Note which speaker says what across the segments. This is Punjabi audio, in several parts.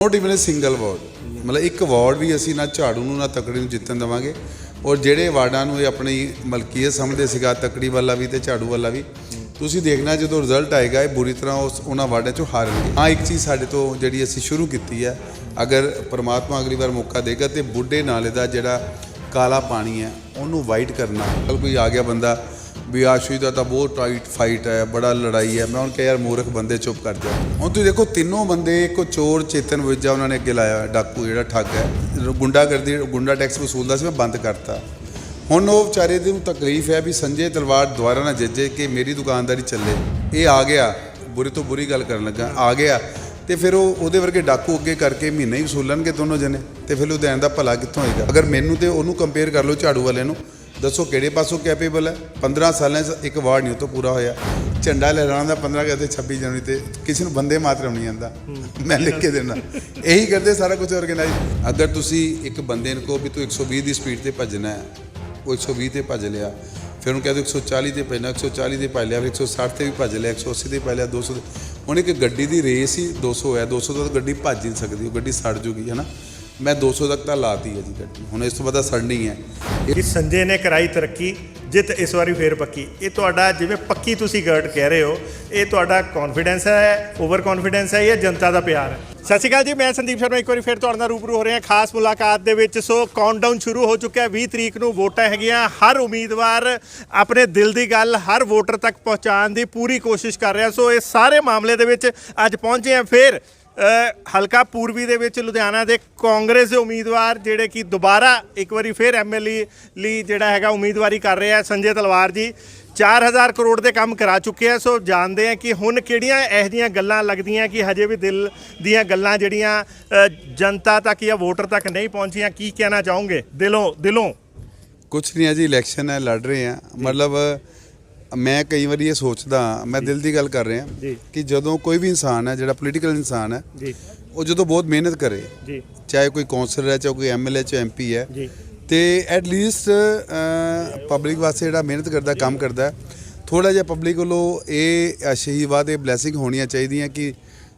Speaker 1: Not even a single ward मतलब एक वार्ड भी असी ना झाड़ू ना तकड़ी जितन देवांगे और ਜਿਹੜੇ ਵਾਰਡਾਂ ਨੂੰ ਇਹ ਆਪਣੀ ਮਲਕੀਅਤ ਸਮਝਦੇ ਸੀਗਾ ਤਕੜੀ ਵਾਲਾ ਵੀ ਤੇ ਝਾੜੂ ਵਾਲਾ ਵੀ ਤੁਸੀਂ ਦੇਖਣਾ ਜਦੋਂ ਰਿਜ਼ਲਟ ਆਏਗਾ ਇਹ ਬੁਰੀ ਤਰ੍ਹਾਂ ਉਹਨਾਂ ਵਾਰਡਾਂ ਚੋਂ ਹਾਰਨਗੇ। ਹਾਂ ਇੱਕ ਚੀਜ਼ ਸਾਡੇ ਤੋਂ ਜਿਹੜੀ ਅਸੀਂ ਸ਼ੁਰੂ ਕੀਤੀ ਹੈ ਅਗਰ ਪਰਮਾਤਮਾ ਅਗਲੀ ਵਾਰ ਮੌਕਾ ਦੇਗਾ ਤੇ ਬੁੱਢੇ ਨਾਲੇ ਦਾ ਜਿਹੜਾ ਕਾਲਾ ਪਾਣੀ ਹੈ ਉਹਨੂੰ ਵਾਈਟ ਕਰਨਾ। ਕੱਲ ਕੋਈ ਆ ਗਿਆ ਬੰਦਾ भी आशुई का तो बहुत टाइट फाइट है बड़ा लड़ाई है मैं उन्हें कहा यार मूर्ख बंदे चुप कर जाओ। हम तुम देखो तीनों बंदे एक चोर चेतन विजा उन्होंने अगे लाया डाकू जो ठग है गुंडागर्दी गुंडा टैक्स वसूलता से मैं बंद करता। हुण वो बेचारे की तकलीफ है भी संजय तलवार दोबारा ना जजे कि मेरी दुकानदारी चले ये आ गया बुरी तो बुरी गल कर लगा आ गया तो फिर वो वर्गे डाकू अगे करके महीने ही वसूलणगे दोनों जने तो फिर लुधियाने का भला कितों होएगा। अगर मैनू तो उन्होंने कंपेयर कर लो झाड़ू वाले दसो किहड़े पासों कैपेबल है 15 सालों एक वार्ड नहीं तो पूरा होया झंडा लहराना 15 कहते 26 जनवरी ते किसी को बंदे मातरम नहीं आता मैं लिख के देना यही करते सारा कुछ ऑर्गेनाइज। अगर तुसी एक बंदे को भी तू 120 की स्पीड से भजना है वो 120 से भज लिया फिर उन्होंने कहते 140 से भजना 140 से भज लिया फिर 160 से भी भज लिया 180 से भज लिया 200 हूँ एक गड्डी की रेस ही 200 है 200 तो गड्डी भज नहीं सकती गड्डी सड़ जूगी है ना मैं 200 तक तो लाती है जी गड्डी हूँ इस तो पता सड़नी है।
Speaker 2: कि संजय ने कराई तरक्की जित इस बारी फिर पक्की ये तुहाडा जिवें पक्की तुसी गर्ड कह रहे हो ये तुहाडा कॉन्फिडेंस है ओवर कॉन्फिडेंस है या जनता का प्यार है। सत श्री अकाल जी मैं संदीप शर्मा एक बार फिर तुहाडे नाल रूबरू हो रहे हैं खास मुलाकात दे विच। सो काउंटडाउन शुरू हो चुका है 20 तरीक नूं वोटां हैगियां हर उम्मीदवार अपने दिल की गल हर वोटर तक पहुँचाने की पूरी कोशिश कर रहा। सो इस सारे मामले दे विच अज पहुँचे हैं फिर हलका पूर्वी ਦੇ ਵਿੱਚ ਲੁਧਿਆਣਾ ਦੇ ਕਾਂਗਰਸ ਦੇ ਉਮੀਦਵਾਰ ਜਿਹੜੇ ਕਿ ਦੁਬਾਰਾ ਇੱਕ ਵਾਰੀ ਫਿਰ ਐਮਐਲਏ ਲਈ ਜਿਹੜਾ ਹੈਗਾ ਉਮੀਦਵਾਰੀ ਕਰ ਰਹੇ ਆ ਸੰਜੇ ਤਲਵਾਰ ਜੀ 4000 ਕਰੋੜ ਦੇ ਕੰਮ ਕਰਾ ਚੁੱਕੇ ਆ। ਸੋ ਜਾਣਦੇ ਆ ਕਿ ਹੁਣ ਕਿਹੜੀਆਂ ਇਹੋ ਜਿਹੀਆਂ ਗੱਲਾਂ ਲੱਗਦੀਆਂ ਕਿ ਹਜੇ ਵੀ ਦਿਲ ਦੀਆਂ ਗੱਲਾਂ ਜਿਹੜੀਆਂ ਜਨਤਾ ਤੱਕ ਜਾਂ ਵੋਟਰ ਤੱਕ ਨਹੀਂ ਪਹੁੰਚੀਆਂ। ਕੀ ਕਹਿਣਾ ਚਾਹੋਗੇ ਦਿਲੋਂ
Speaker 1: ਕੁਛ ਨਹੀਂ ਹੈ ਜੀ ਇਲੈਕਸ਼ਨ ਹੈ ਲੜ ਰਹੇ ਆ मतलब मैं कई बार ये सोचता मैं दिल की गल कर रहा कि जो कोई भी इंसान है जो पोलीटिकल इंसान है वो जो बहुत मेहनत करे चाहे कोई कौंसलर है चाहे कोई MLA चाहे MP है तो एटलीस्ट पब्लिक वास्ते जो मेहनत करता काम करता है थोड़ा जहा पब्लिक वालों ये आशीर्वाद ये ब्लैसिंग होनी चाहिए कि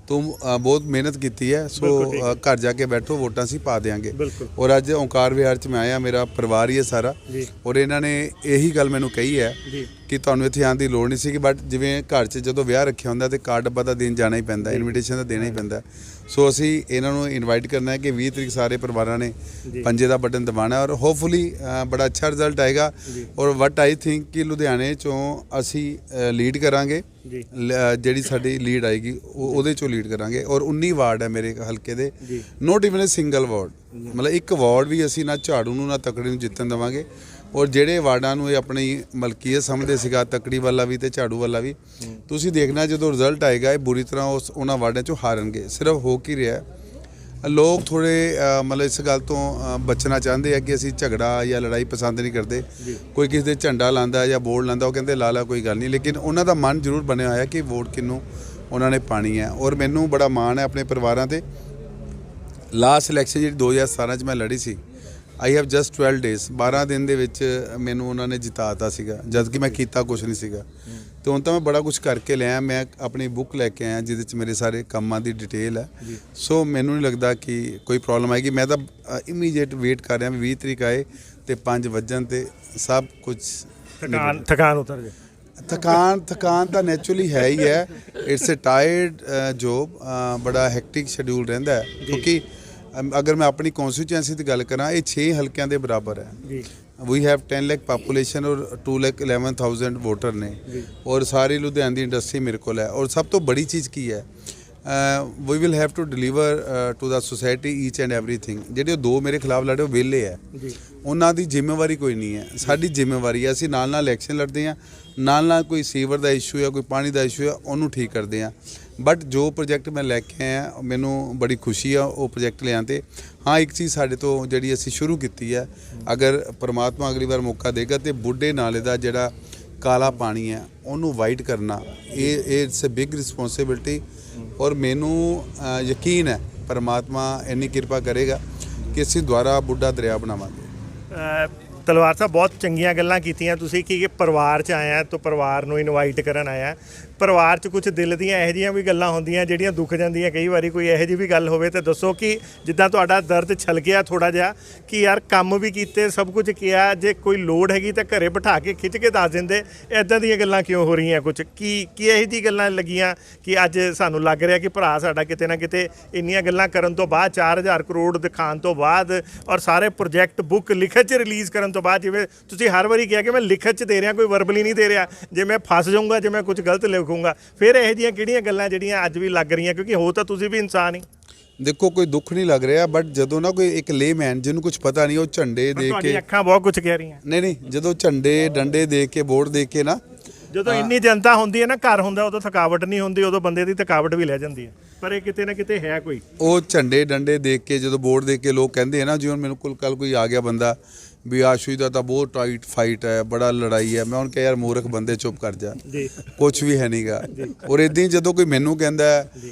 Speaker 1: तुम बहुत मेहनत की है सो घर जाके बैठो वोटां सी पा देंगे। और अज ओंकार विहार च मैं आया मेरा परिवार ही है सारा और इन्होंने यही गल मैनू कही है कि तुहानूं इत्थे आउण दी लोड़ नहीं सी बट जिवें घर च जदों विआह रखिया हुंदा ते कार्ड डब्बा तां देण जाना ही पैंदा इनविटेशन तां देना ही पैंदा। सो असी इन्हां नूं इनवाइट करना है कि 20 तरीक सारे परिवारां ने पंजे दा बटन दबाना और होपफुली बड़ा अच्छा रिजल्ट आएगा। और वट आई थिंक कि लुधियाने चों असी लीड करांगे जिहड़ी साडी लीड आएगी ਉਹਦੇ ਚੋਂ ਲੀਡ ਕਰਾਂਗੇ। और 19 ਵਾਰਡ है मेरे हल्के they not even a single ward मतलब एक वार्ड भी असी ना झाड़ू ਨੂੰ ਨਾ ਤਕੜੀ ਨੂੰ ਜਿੱਤਣ ਦੇਵਾਂਗੇ और ਜਿਹੜੇ ਵਾਰਡਾਂ ਨੂੰ ਇਹ ਆਪਣੀ ਮਲਕੀਅਤ ਸਮਝਦੇ ਸੀਗਾ ਤਕੜੀ ਵਾਲਾ ਵੀ ਤੇ ਝਾੜੂ ਵਾਲਾ ਵੀ ਤੁਸੀਂ ਦੇਖਣਾ ਜਦੋਂ ਰਿਜ਼ਲਟ ਆਏਗਾ ਇਹ ਬੁਰੀ ਤਰ੍ਹਾਂ ਉਹਨਾਂ ਵਾਰਡਾਂ ਚੋਂ ਹਾਰਨਗੇ। ਸਿਰਫ ਹੋ ਕੀ ਰਿਹਾ लोग थोड़े मतलब इस गल तो बचना चाहते हैं कि असी झगड़ा या लड़ाई पसंद नहीं करते। कोई किसी दे झंडा लांदा या बोर्ड लांदा वो कहते ला ला कोई गल नहीं लेकिन उन्हों का मन जरूर बनया होया कि वोट किनू उन्होंने पानी है। और मैनू बड़ा मान है अपने परिवारों से लास्ट इलैक्शन जी 2017 मैं लड़ी सी आई हैव जस्ट 12 डेज़ 12 दिन दे विच मैनू उन्होंने जिताता सीगा जबकि मैं कीता कुछ नहीं सीगा। तो हुण तां मैं बड़ा कुछ करके लिया मैं अपनी बुक लैके आया जिहदे मेरे सारे कामां दी डिटेल है। सो मैनू नहीं लगता कि कोई प्रॉब्लम आएगी। मैं तो इमीडिएट वेट कर रहा 20 तरीक आए तो 5 वजन तो सब कुछ
Speaker 2: थकान उतर गई।
Speaker 1: थकान तो नैचुरली है ही है इट्स ए टायर्ड जॉब बड़ा हैक्टिक शेड्यूल रहिंदा है क्योंकि अगर मैं अपनी कॉन्स्टिट्यूएंसी की गल करा ये 6 हल्कों के बराबर है। वी हैव 10 लाख पापूलेशन और 2,11,000 वोटर ने और सारी लुधियाने की इंडस्ट्री मेरे को है। और सब तो बड़ी चीज़ की है we will have to deliver to the society each and everything. ਜਿਹੜੇ दो मेरे खिलाफ लड़े ਵਿਹਲੇ है ਉਹਨਾਂ ਦੀ ਜ਼ਿੰਮੇਵਾਰੀ ਕੋਈ ਨਹੀਂ ਹੈ ਸਾਡੀ ਜ਼ਿੰਮੇਵਾਰੀ ਹੈ ਅਸੀਂ ਨਾਲ ਇਲੈਕਸ਼ਨ ਲੜਦੇ ਹਾਂ ਨਾਲ ਕੋਈ ਸੀਵਰ ਦਾ ਇਸ਼ੂ ਹੈ ਕੋਈ ਪਾਣੀ ਦਾ ਇਸ਼ੂ ਹੈ ਉਹਨੂੰ ਠੀਕ ਕਰਦੇ ਹਾਂ। बट जो प्रोजैक्ट मैं लैके आया मैनू बड़ी खुशी है वो प्रोजैक्ट लिया। तो हाँ एक चीज़ साढ़े तो जी असी शुरू की है अगर परमात्मा अगली बार मौका देगा तो बुढ़े नाले का जोड़ा काला पानी है उन्होंने वाइट करना ये इट्स ए बिग रिस्पोंसिबिलिटी। और मैनू यकीन है परमात्मा इन्नी कृपा करेगा कि असी दोबारा बुढ़ा दरिया बनावांगे।
Speaker 2: ਤਲਵਾਰ ਸਾਹਿਬ ਬਹੁਤ ਚੰਗੀਆਂ ਗੱਲਾਂ ਕੀਤੀਆਂ ਤੁਸੀਂ ਕਿ ਪਰਿਵਾਰ 'ਚ ਆਇਆ ਤਾਂ ਪਰਿਵਾਰ ਨੂੰ ਇਨਵਾਈਟ ਕਰਨ ਆਇਆ। ਪਰਿਵਾਰ 'ਚ ਕੁਝ ਦਿਲ ਦੀਆਂ ਇਹੋ ਜਿਹੀਆਂ ਵੀ ਗੱਲਾਂ ਹੁੰਦੀਆਂ ਜਿਹੜੀਆਂ ਦੁੱਖ ਜਾਂਦੀਆਂ ਕਈ ਵਾਰੀ, ਕੋਈ ਇਹੋ ਜਿਹੀ ਵੀ ਗੱਲ ਹੋਵੇ ਤਾਂ ਦੱਸੋ ਕਿ ਜਿੱਦਾਂ ਤੁਹਾਡਾ ਦਰਦ ਛਲਕਿਆ ਥੋੜਾ ਜਿਹਾ ਕਿ ਯਾਰ ਕੰਮ ਵੀ ਕੀਤੇ, ਸਭ ਕੁਝ ਕਿਹਾ, ਜੇ ਕੋਈ ਲੋੜ ਹੈਗੀ ਤਾਂ ਘਰੇ ਬਿਠਾ ਕੇ ਖਿੱਚ ਕੇ ਦੱਸ ਦਿੰਦੇ, ਇੱਦਾਂ ਦੀਆਂ ਗੱਲਾਂ ਕਿਉਂ ਹੋ ਰਹੀਆਂ? ਕੁਝ ਕੀ ਇਹੋ ਜਿਹੀ ਗੱਲਾਂ ਲੱਗੀਆਂ ਕਿ ਅੱਜ ਸਾਨੂੰ ਲੱਗ ਰਿਹਾ ਕਿ ਭਰਾ ਸਾਡਾ ਕਿਤੇ ਨਾ ਕਿਤੇ ਇੰਨੀਆਂ ਗੱਲਾਂ ਕਰਨ ਤੋਂ ਬਾਅਦ 4000 ਕਰੋੜ ਦਿਖਾਉਣ ਤੋਂ ਬਾਅਦ ਔਰ ਸਾਰੇ ਪ੍ਰੋਜੈਕਟ ਬੁੱਕ ਲਿਖਤ 'ਚ ਰਿਲੀਜ਼ ਕਰਨ ਤੋਂ ਬਾਅਦ, ਜਿਵੇਂ ਤੁਸੀਂ ਹਰ ਵਾਰੀ ਕਿਹਾ ਕਿ ਮੈਂ ਲਿਖਤ 'ਚ ਦੇ ਰਿਹਾ, ਕੋਈ ਵਰਬਲੀ ਨਹੀਂ ਦੇ ਰਿਹਾ, ਜੇ ਮੈਂ ਫਸ ਜਾਊਂਗਾ, ਜੇ ਮੈਂ ਕੁਝ ਗਲਤ ਲਿਖੂੰਗਾ, ਫਿਰ ਇਹੋ ਜਿਹੀਆਂ ਕਿਹੜੀਆਂ ਗੱਲਾਂ ਜਿਹੜੀਆਂ ਅੱਜ ਵੀ ਲੱਗ ਰਹੀਆਂ? ਕਿਉਂਕਿ ਹੋ ਤਾਂ ਤੁਸੀਂ ਵੀ ਇਨਸਾਨ ਹੀ।
Speaker 1: ਦੇਖੋ ਕੋਈ ਦੁੱਖ ਨਹੀਂ ਲੱਗ ਰਿਹਾ, ਬਟ ਜਦੋਂ ਨਾ ਕੋਈ ਇੱਕ ਲੇਮੈਨ ਜਿਹਨੂੰ ਕੁਝ ਪਤਾ ਨਹੀਂ, ਉਹ ਝੰਡੇ ਦੇ
Speaker 2: ਤੁਹਾਡੀਆਂ
Speaker 1: ਕੇ,
Speaker 2: ਅੱਖਾਂ ਬਹੁਤ ਕੁਝ ਕਹਿ ਰਹੀਆਂ।
Speaker 1: ਨਹੀਂ ਜਦੋਂ ਝੰਡੇ ਡੰਡੇ ਦੇ ਕੇ ਬੋਰਡ ਦੇ ਕੇ ਨਾ,
Speaker 2: ਜਦੋਂ ਇੰਨੀ ਜਨਤਾ ਹੁੰਦੀ ਹੈ ਨਾ, ਘਰ ਹੁੰਦਾ, ਉਦੋਂ ਥਕਾਵਟ ਨਹੀਂ ਹੁੰਦੀ, ਉਦੋਂ ਬੰਦੇ ਦੀ ਥਕਾਵਟ ਵੀ ਲੈ ਜਾਂਦੀ ਹੈ। ਪਰ ਇਹ ਕਿਤੇ ਨਾ ਕਿਤੇ ਹੈ ਕੋਈ
Speaker 1: ਉਹ ਝੰਡੇ ਡੰਡੇ ਦੇਖ ਕੇ, ਜਦੋਂ ਬੋਰਡ ਦੇਖ ਕੇ ਲੋਕ ਕਹਿੰਦੇ ਆ ਨਾ, ਜਿਵੇਂ ਮੇਰੇ ਕੋਲ ਕੱਲ ਕੋਈ ਆ ਗਿਆ ਬੰਦਾ ਵੀ ਆਸ਼ੂ ਦਾ ਤਾਂ ਬਹੁਤ ਟਾਈਟ ਫਾਈਟ ਹੈ, ਬੜਾ ਲੜਾਈ ਹੈ, ਮੈਂ ਉਹਨੂੰ ਕਿਹਾ ਯਾਰ ਮੂਰਖ ਬੰਦੇ ਚੁੱਪ ਕਰ ਜਾ, ਕੁਝ ਵੀ ਹੈ ਨਹੀਂਗਾ। ਔਰ ਇੱਦਾਂ ਹੀ ਜਦੋਂ ਕੋਈ ਮੈਨੂੰ ਕਹਿੰਦਾ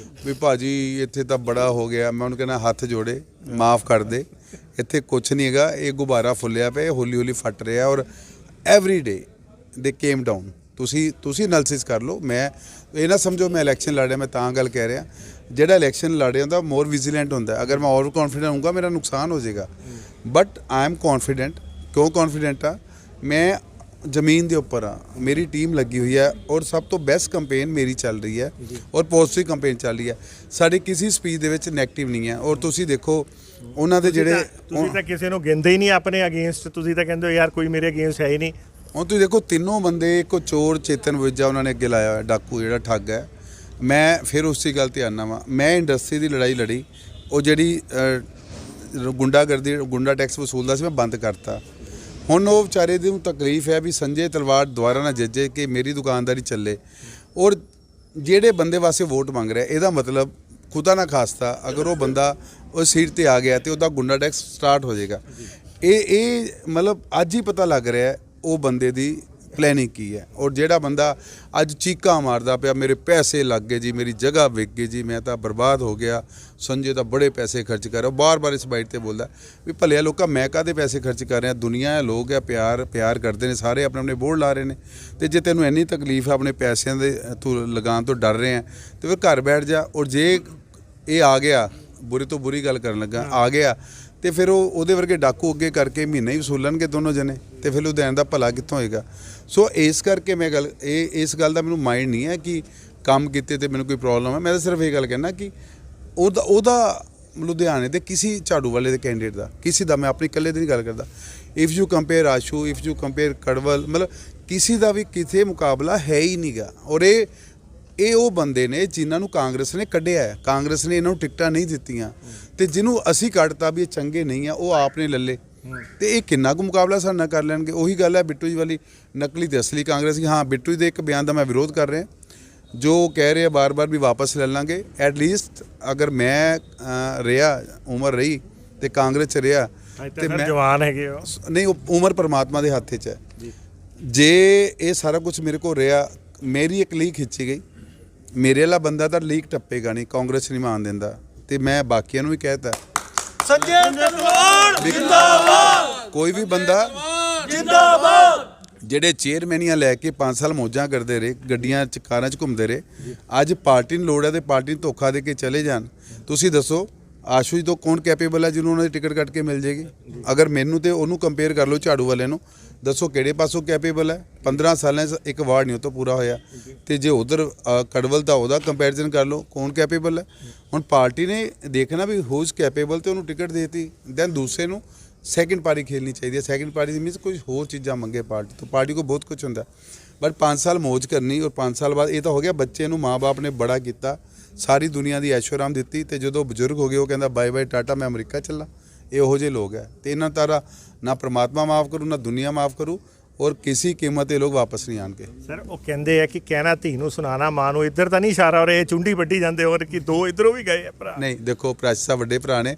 Speaker 1: ਵੀ ਭਾਜੀ ਇੱਥੇ ਤਾਂ ਬੜਾ ਹੋ ਗਿਆ, ਮੈਂ ਉਹਨੂੰ ਕਹਿੰਦਾ ਹੱਥ ਜੋੜੇ, ਮਾਫ ਕਰ ਦੇ, ਇੱਥੇ ਕੁਝ ਨਹੀਂ ਹੈਗਾ, ਇਹ ਗੁਬਾਰਾ ਫੁੱਲਿਆ ਪਿਆ, ਹੌਲੀ ਹੌਲੀ ਫਟ ਰਿਹਾ, ਔਰ ਐਵਰੀ ਡੇ ਦੇ ਕੇਮ ਡਾਊਨ। ਤੁਸੀਂ ਐਨਾਲਿਸਿਸ ਕਰ ਲਓ, ਮੈਂ ਇਹ ਨਾ ਸਮਝੋ ਮੈਂ ਇਲੈਕਸ਼ਨ ਲੜ ਰਿਹਾ, ਮੈਂ ਤਾਂ ਗੱਲ ਕਹਿ ਰਿਹਾ, ਜਿਹੜਾ ਇਲੈਕਸ਼ਨ ਲੜ ਰਿਹਾ ਹੁੰਦਾ ਮੋਰ ਵਿਜੀਲੈਂਟ ਹੁੰਦਾ। ਅਗਰ ਮੈਂ ਓਵਰ ਕੌਨਫੀਡੈਂਟ ਹੋਊਂਗਾ ਮੇਰਾ ਨੁਕਸਾਨ ਹੋ ਜਾਏਗਾ, ਬਟ ਆਈ ਐਮ ਕੌਨਫੀਡੈਂਟ। ਕਿਉਂ ਕੌਨਫੀਡੈਂਟ ਆ? ਮੈਂ ਜ਼ਮੀਨ ਦੇ ਉੱਪਰ ਆ, ਮੇਰੀ ਟੀਮ ਲੱਗੀ ਹੋਈ ਹੈ, ਔਰ ਸਭ ਤੋਂ ਬੈਸਟ ਕੰਪੇਨ ਮੇਰੀ ਚੱਲ ਰਹੀ ਹੈ, ਔਰ ਪੋਜ਼ਿਟਿਵ ਕੰਪੇਨ ਚੱਲ ਰਹੀ ਹੈ। ਸਾਡੀ ਕਿਸੇ ਸਪੀਚ ਦੇ ਵਿੱਚ ਨੈਗੇਟਿਵ ਨਹੀਂ ਹੈ। ਔਰ ਤੁਸੀਂ ਦੇਖੋ ਉਹਨਾਂ ਦੇ ਜਿਹੜੇ,
Speaker 2: ਤੁਸੀਂ ਤਾਂ ਕਿਸੇ ਨੂੰ ਗਿਣਦੇ ਹੀ ਨਹੀਂ ਆਪਣੇ ਅਗੇਂਸਟ, ਤੁਸੀਂ ਤਾਂ ਕਹਿੰਦੇ ਹੋ ਯਾਰ ਕੋਈ ਮੇਰੇ ਅਗੇਂਸਟ ਹੈ ਹੀ ਨਹੀਂ।
Speaker 1: ਹੁਣ ਤੁਸੀਂ ਦੇਖੋ ਤਿੰਨੋਂ ਬੰਦੇ, ਇੱਕ ਚੋਰ ਚੇਤਨ ਵਜਾ ਉਹਨਾਂ ਨੇ ਅੱਗੇ ਲਾਇਆ ਹੋਇਆ, ਡਾਕੂ ਜਿਹੜਾ ਠੱਗ ਹੈ। ਮੈਂ ਫਿਰ ਉਸੇ ਗੱਲ ਤੇ ਆਨਾ ਵਾਂ, ਮੈਂ ਇੰਡਸਟਰੀ ਦੀ ਲੜਾਈ ਲੜੀ, ਉਹ ਜਿਹੜੀ ਗੁੰਡਾਗਰਦੀ ਗੁੰਡਾ ਟੈਕਸ ਵਸੂਲਦਾ ਸੀ, ਮੈਂ ਬੰਦ ਕਰਤਾ। ਹੁਣ ਉਹ ਵਿਚਾਰੇ ਦੀ ਤਕਲੀਫ ਹੈ ਵੀ ਸੰਜੇ ਤਲਵਾਰ ਦੁਆਰਾ ਨਾ ਜੱਜੇ ਕਿ ਮੇਰੀ ਦੁਕਾਨਦਾਰੀ ਚੱਲੇ। ਔਰ ਜਿਹੜੇ ਬੰਦੇ ਵਾਸਤੇ ਵੋਟ ਮੰਗ ਰਿਹਾ, ਇਹਦਾ ਮਤਲਬ ਖੁਦਾ ਨਾ ਖਾਸਤਾ ਅਗਰ ਉਹ ਬੰਦਾ ਉਹ ਸੀਟ ਤੇ ਆ ਗਿਆ ਤੇ ਉਹਦਾ ਗੁੰਡਾ ਟੈਕਸ ਸਟਾਰਟ ਹੋ ਜਾਏਗਾ। ਇਹ ਮਤਲਬ ਅੱਜ ਹੀ ਪਤਾ ਲੱਗ ਰਿਹਾ ਉਹ ਬੰਦੇ ਦੀ ਪਲੈਨਿੰਗ ਕੀ ਹੈ। ਔਰ ਜਿਹੜਾ ਬੰਦਾ ਅੱਜ ਚੀਕਾਂ ਮਾਰਦਾ ਪਿਆ ਮੇਰੇ ਪੈਸੇ ਲੱਗ ਗਏ ਜੀ, ਮੇਰੀ ਜਗ੍ਹਾ ਵਿਕ ਗਈ ਜੀ, ਮੈਂ ਤਾਂ ਬਰਬਾਦ ਹੋ ਗਿਆ, ਸੰਜੇ ਤਾਂ ਬੜੇ ਪੈਸੇ ਖਰਚ ਕਰ ਰਿਹਾ, ਬਾਰ-ਬਾਰ ਇਸ ਬਾਈਟ ਤੇ ਬੋਲਦਾ ਵੀ ਭਲਿਆ ਲੋਕਾਂ ਮੈਂ ਕਾਹਦੇ ਪੈਸੇ ਖਰਚ ਕਰ ਰਿਹਾ, ਦੁਨੀਆ ਹੈ, ਲੋਕ ਹੈ, ਪਿਆਰ ਕਰਦੇ ਨੇ ਸਾਰੇ, ਆਪਣੇ ਆਪਣੇ ਬੋਰਡ ਲਾ ਰਹੇ ਨੇ। ਤੇ ਜੇ ਤੈਨੂੰ ਇੰਨੀ ਤਕਲੀਫ ਹੈ ਆਪਣੇ ਪੈਸਿਆਂ ਦੇ ਤੂੰ ਲਗਾਉਣ ਤੋਂ ਡਰ ਰਿਹਾ ਤੇ ਫਿਰ ਘਰ ਬੈਠ ਜਾ। ਔਰ ਜੇ ਇਹ ਆ ਗਿਆ, ਬੁਰੀ ਤੋਂ ਬੁਰੀ ਗੱਲ ਕਰਨ ਲੱਗਾ, ਆ ਗਿਆ ਤੇ ਫਿਰ ਉਹਦੇ ਵਰਗੇ ਡਾਕੂ ਅੱਗੇ ਕਰਕੇ ਮਹੀਨਾ ਹੀ ਵਸੂਲਣਗੇ ਦੋਨੋਂ ਜਣੇ, ਤੇ ਫਿਰ ਲੁਧਿਆਣੇ ਦਾ ਭਲਾ ਕਿੱਥੋਂ ਹੋਏਗਾ? ਸੋ ਇਸ ਕਰਕੇ ਮੈਂ ਗੱਲ ਇਸ ਗੱਲ ਦਾ ਮੈਨੂੰ ਮਾਈਂਡ ਨਹੀਂ ਹੈ ਕਿ ਕੰਮ ਕੀਤੇ ਤੇ ਮੈਨੂੰ ਕੋਈ ਪ੍ਰੋਬਲਮ ਹੈ। ਮੈਂ ਤਾਂ ਸਿਰਫ ਇਹ ਗੱਲ ਕਹਿਣਾ ਕਿ ਉਹਦਾ ਲੁਧਿਆਣੇ ਦੇ ਕਿਸੇ ਝਾੜੂ ਵਾਲੇ ਦੇ ਕੈਂਡੀਡੇਟ ਦਾ, ਕਿਸੇ ਦਾ, ਮੈਂ ਆਪਣੀ ਇਕੱਲੇ ਦੀ ਨਹੀਂ ਗੱਲ ਕਰਦਾ, if you compare Ashu, if you compare Kadwal, ਮਤਲਬ ਕਿਸੇ ਦਾ ਵੀ ਕਿਤੇ ਮੁਕਾਬਲਾ ਹੈ ਹੀ ਨਹੀਂਗਾ। ਔਰ ਇਹ ਉਹ ਬੰਦੇ ਨੇ ਜਿਨ੍ਹਾਂ ਨੂੰ ਕਾਂਗਰਸ ਨੇ ਕੱਢਿਆ ਹੈ, ਕਾਂਗਰਸ ਨੇ ਇਹਨਾਂ ਨੂੰ ਟਿਕਟਾਂ ਨਹੀਂ ਦਿੱਤੀਆਂ, ਤੇ ਜਿਹਨੂੰ ਅਸੀਂ ਕੱਢਤਾ ਵੀ ਇਹ ਚੰਗੇ ਨਹੀਂ ਆ, ਉਹ ਆਪ ਨੇ ਲੱਲੇ, ਤੇ ਇਹ ਕਿੰਨਾ ਕੁ ਮੁਕਾਬਲਾ ਸਾਡੇ ਨਾਲ ਕਰ ਲੈਣਗੇ? ਉਹੀ ਗੱਲ ਹੈ ਬਿੱਟੂ ਜੀ ਵਾਲੀ, ਨਕਲੀ ਤੇ ਅਸਲੀ ਕਾਂਗਰਸੀ। ਹਾਂ, ਬਿੱਟੂ ਜੀ ਦੇ ਇੱਕ ਬਿਆਨ ਦਾ ਮੈਂ ਵਿਰੋਧ ਕਰ ਰਿਹਾ, ਜੋ ਕਹਿ ਰਹੇ ਆ ਬਾਰ-ਬਾਰ ਵੀ ਵਾਪਸ ਲੈ ਲਾਂਗੇ। ਐਟਲੀਸਟ ਅਗਰ ਮੈਂ ਰਿਹਾ, ਉਮਰ ਰਹੀ ਤੇ ਕਾਂਗਰਸ 'ਚ ਰਿਹਾ
Speaker 2: ਤੇ ਮੈਂ ਜਵਾਨ ਹੈਗੇ ਹੋ,
Speaker 1: ਨਹੀਂ ਉਹ ਉਮਰ ਪਰਮਾਤਮਾ ਦੇ ਹੱਥ 'ਚ ਹੈ। ਜੇ ਇਹ ਸਾਰਾ ਕੁਝ ਮੇਰੇ ਕੋਲ ਰਿਹਾ, ਮੇਰੀ ਇੱਕ ਲੀਕ ਖਿੱਚੀ ਗਈ, ਮੇਰੇ ਵਾਲਾ ਬੰਦਾ ਤਾਂ ਲੀਕ ਟੱਪੇਗਾ ਨਹੀਂ, ਕਾਂਗਰਸ ਨਹੀਂ ਮਾਨ ਦਿੰਦਾ। ਤੇ ਮੈਂ ਬਾਕੀਆਂ ਨੂੰ ਵੀ ਕਹਿਤਾ
Speaker 3: ਸੰਜੇ ਤਲਵਾਰ ਜਿੰਦਾਬਾਦ,
Speaker 1: ਕੋਈ ਵੀ ਬੰਦਾ
Speaker 3: ਜਿੰਦਾਬਾਦ,
Speaker 1: ਜਿਹੜੇ ਚੇਅਰਮੈਨੀਆਂ ਲੈ ਕੇ 5 ਸਾਲ ਮੌਜਾਂ ਕਰਦੇ ਰਹੇ, ਗੱਡੀਆਂ 'ਚ ਕਾਰਾਂ 'ਚ ਘੁੰਮਦੇ ਰਹੇ, ਅੱਜ ਪਾਰਟੀ ਨੂੰ ਲੋੜ ਹੈ ਤੇ ਪਾਰਟੀ ਨੂੰ ਧੋਖਾ ਦੇ ਕੇ ਚਲੇ ਜਾਣ। ਤੁਸੀਂ ਦੱਸੋ ਆਸ਼ੂ ਜੀ ਤੋਂ ਕੌਣ ਕੈਪੇਬਲ ਹੈ ਜਿਹਨੂੰ ਉਹਨਾਂ ਦੀ ਟਿਕਟ ਕੱਟ ਕੇ ਮਿਲ ਜਾਏਗੀ? ਅਗਰ ਮੈਨੂੰ ਤੇ ਉਹਨੂੰ ਕੰਪੇਅਰ ਕਰ ਲਓ ਝਾੜੂ ਵਾਲੇ ਨੂੰ, ਦੱਸੋ ਕਿਹੜੇ ਪਾਸੋਂ ਕੈਪੇਬਲ ਹੈ? 15 ਸਾਲਾਂ 'ਚ ਇੱਕ ਵਾਰਡ ਨਹੀਂ ਉਹ ਤੋਂ ਪੂਰਾ ਹੋਇਆ। ਤੇ ਜੇ ਉਧਰ ਕੜਵਲ ਦਾ ਉਹਦਾ ਕੰਪੈਰੀਜ਼ਨ ਕਰ ਲਓ, ਕੌਣ ਕੈਪੇਬਲ ਹੈ? ਹੁਣ ਪਾਰਟੀ ਨੇ ਦੇਖਣਾ ਵੀ ਹੋਜ਼ ਕੈਪੇਬਲ ਤੇ ਉਹਨੂੰ ਟਿਕਟ ਦੇਤੀ, ਦੈਨ ਦੂਸਰੇ ਨੂੰ ਸੈਕਿੰਡ ਪਾਰਟੀ ਖੇਲਣੀ ਚਾਹੀਦੀ ਹੈ। ਸੈਕਿੰਡ ਪਾਰਟੀ ਮੀਨਸ ਕੁਝ ਹੋਰ ਚੀਜ਼ਾਂ ਮੰਗੇ ਪਾਰਟੀ ਤੋਂ, ਪਾਰਟੀ ਕੋਲ ਬਹੁਤ ਕੁਝ ਹੁੰਦਾ, ਬਟ 5 ਸਾਲ ਮੌਜ ਕਰਨੀ। ਔਰ 5 ਸਾਲ ਬਾਅਦ ਇਹ ਤਾਂ ਹੋ ਗਿਆ, ਬੱਚੇ ਨੂੰ ਮਾਂ-ਬਾਪ ਨੇ ਬੜਾ ਕੀਤਾ, ਸਾਰੀ ਦੁਨੀਆ ਦੀ ਐਸ਼ੋ-ਆਰਾਮ ਦਿੱਤੀ, ਤੇ ਜਦੋਂ ਬਜ਼ੁਰਗ ਹੋ ਗਏ ਉਹ ਕਹਿੰਦਾ ਬਾਏ ਬਾਏ ਟਾਟਾ, ਮੈਂ ਅਮਰੀਕਾ ਚੱਲਾਂ। ਇਹ ਉਹੋ ਜਿਹੇ ਲੋਕ ਹੈ, ਤੇ ਇਹਨਾਂ ਤਾਰਾ ਨਾ ਪ੍ਰਮਾਤਮਾ ਮਾਫ ਕਰੂ ਨਾ ਦੁਨੀਆ ਮਾਫ ਕਰੂ, ਔਰ ਕਿਸੇ ਕੀਮਤ ਇਹ ਲੋਕ ਵਾਪਸ ਨਹੀਂ ਆਣਗੇ।
Speaker 2: ਸਰ ਉਹ ਕਹਿੰਦੇ ਆ ਕਿ ਕਹਿਣਾ ਧੀ ਨੂੰ ਸੁਣਾਣਾ ਮਾਂ ਨੂੰ, ਇੱਧਰ ਤਾਂ ਨਹੀਂ ਇਸ਼ਾਰਾ, ਔਰ ਇਹ ਚੁੰਡੀ ਵੱਢੀ ਜਾਂਦੇ, ਔਰ ਕਿ ਦੋ ਇੱਧਰੋਂ ਵੀ ਗਏ ਆ ਭਰਾ।
Speaker 1: ਨਹੀਂ ਦੇਖੋ ਪ੍ਰਾਚੀ ਸਾਹਿਬ ਵੱਡੇ ਭਰਾ ਨੇ,